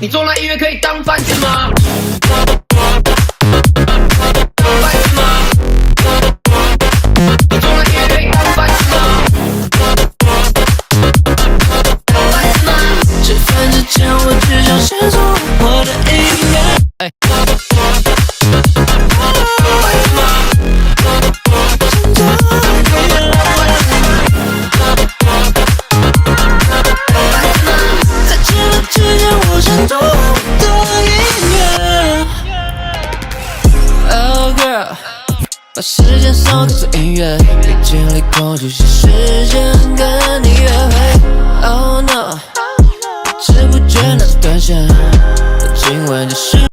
你做那音乐可以当饭吃吗？你做那音乐可以当饭吃吗？吃饭之前我只想先做我的音乐。在吃饭之前我想做我的音乐。Oh girl， 把时间送给做音乐，别经历空出些时间跟你约会。Oh no， 不知不觉拿着断线，我今晚就是。